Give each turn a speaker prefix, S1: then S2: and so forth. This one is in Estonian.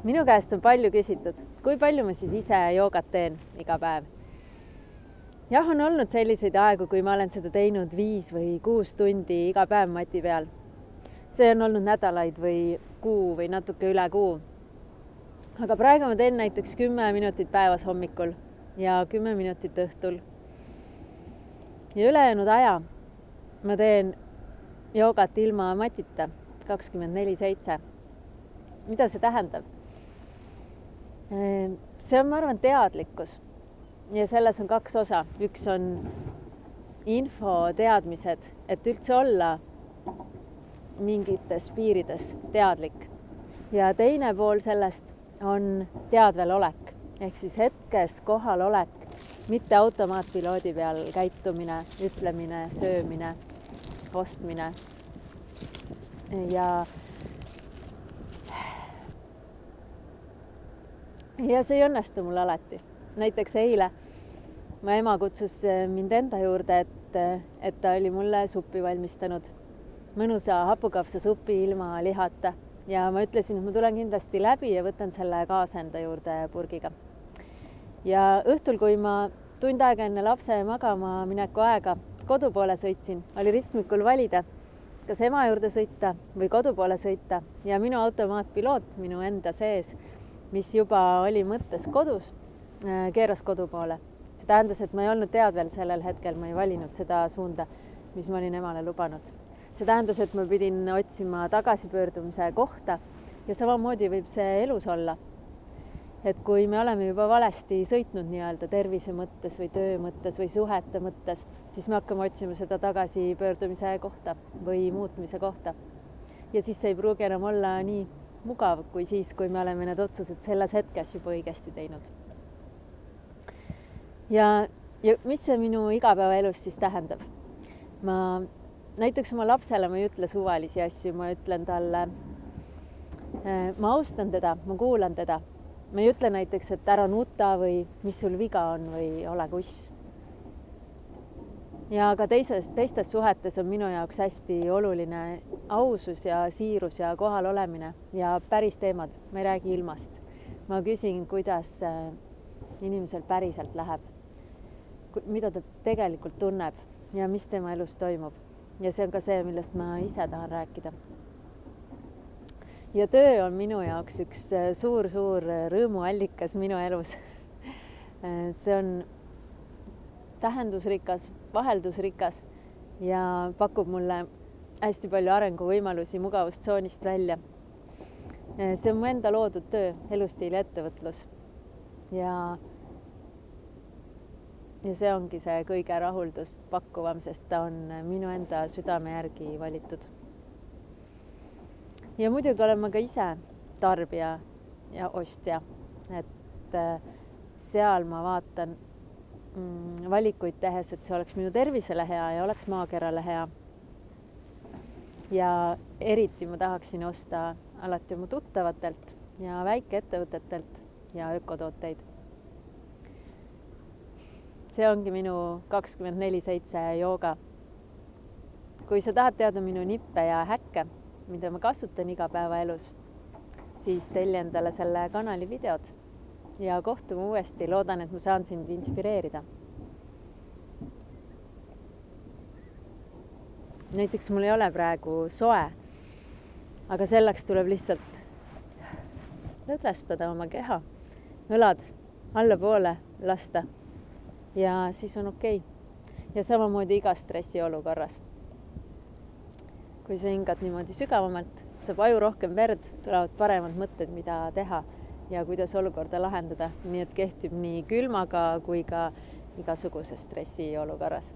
S1: Minu käest on palju küsitud, kui palju ma siis ise joogat teen iga päev. Jah, on olnud selliseid aegu, kui ma olen seda teinud 5 või 6 tundi iga päev mati peal. See on olnud nädalaid või kuu või natuke üle kuu. Aga praegu ma teen näiteks 10 minutit päevas hommikul ja 10 minutit õhtul. Ja ülejäänud aja ma teen joogat ilma matita 24/7. Mida see tähendab? See on, ma arvan, teadlikkus ja selles on 2 osa. Üks on info, teadmised, et üldse olla mingites piirides teadlik. Ja teine pool sellest on teadvel olek ehk siis hetkes kohal olek, mitte automaatpiloodi peal käitumine, ütlemine, söömine, ostmine. Ja see ei õnnestu mul alati. Näiteks eile mu ema kutsus mind enda juurde, et ta oli mulle suppi valmistanud. Mõnusa hapukapsasupi ilma lihata. Ja ma ütlesin, et ma tulen kindlasti läbi ja võtan selle kaasa enda juurde purgiga. Ja õhtul, kui ma tund aega enne lapse magama mineku aega kodu poole sõitsin, oli ristmikul valida, kas ema juurde sõita või kodu poole sõita. Ja minu automaatpiloot minu enda sees, mis juba oli mõttes kodus, keeras kodu poole. See tähendas, et ma ei olnud teadvel sellel hetkel, ma ei valinud seda suunda, mis ma olin emale lubanud. See tähendas, et ma pidin otsima tagasipöördumise kohta ja samamoodi võib see elus olla. Et kui me oleme juba valesti sõitnud nii-öelda tervise mõttes või töö mõttes või suhete mõttes, siis me hakkame otsima seda tagasipöördumise kohta või muutmise kohta. Ja siis see ei pruugi enam olla nii mugav kui siis, kui me oleme need otsused selles hetkes juba õigesti teinud. Ja mis see minu igapäevaelus siis tähendab? Näiteks oma lapsele ma ei ütle suvalisi asju, ma ütlen talle, ma austan teda, ma kuulan teda. Ma ei ütle näiteks, et ära nuta või mis sul viga on või ole kuss. Ja ka teistes suhetes on minu jaoks hästi oluline ausus ja siirus ja kohal olemine ja päris teemad. Ma ei räägi ilmast. Ma küsin, kuidas inimesel päriselt läheb, mida ta tegelikult tunneb ja mis tema elus toimub. Ja see on ka see, millest ma ise tahan rääkida. Ja töö on minu jaoks üks suur rõõmuallikas minu elus. See on tähendusrikas, vaheldusrikas ja pakub mulle hästi palju arenguvõimalusi mugavustsoonist välja. See on mu enda loodud töö, elustiili ettevõtlus. Ja see ongi see kõige rahuldust pakkuvam, sest ta on minu enda südame järgi valitud. Ja muidugi olen ma ka ise tarbija ja ostja, et seal ma vaatan valikuid tehes, et see oleks minu tervisele hea ja oleks maakerale hea. Ja eriti ma tahaksin osta alati oma tuttavatelt ja väikeettevõtetelt ja ökotooteid. See ongi minu 24/7 jooga. Kui sa tahad teada minu nippe ja häkke, mida ma kasutan igapäevaelus, siis telli endale selle kanali videod ja kohtume uuesti. Loodan, et ma saan sind inspireerida. Näiteks mul ei ole praegu soe, aga selleks tuleb lihtsalt lõdvestada oma keha, õlad allapoole lasta ja siis on okei. Ja samamoodi igas stressiolukorras. Kui sa hingad niimoodi sügavamalt, saab aju rohkem verd, tulevad paremad mõtted, mida teha ja kuidas olukorda lahendada. Nii et kehtib nii külmaga kui ka igasuguses stressiolukorras.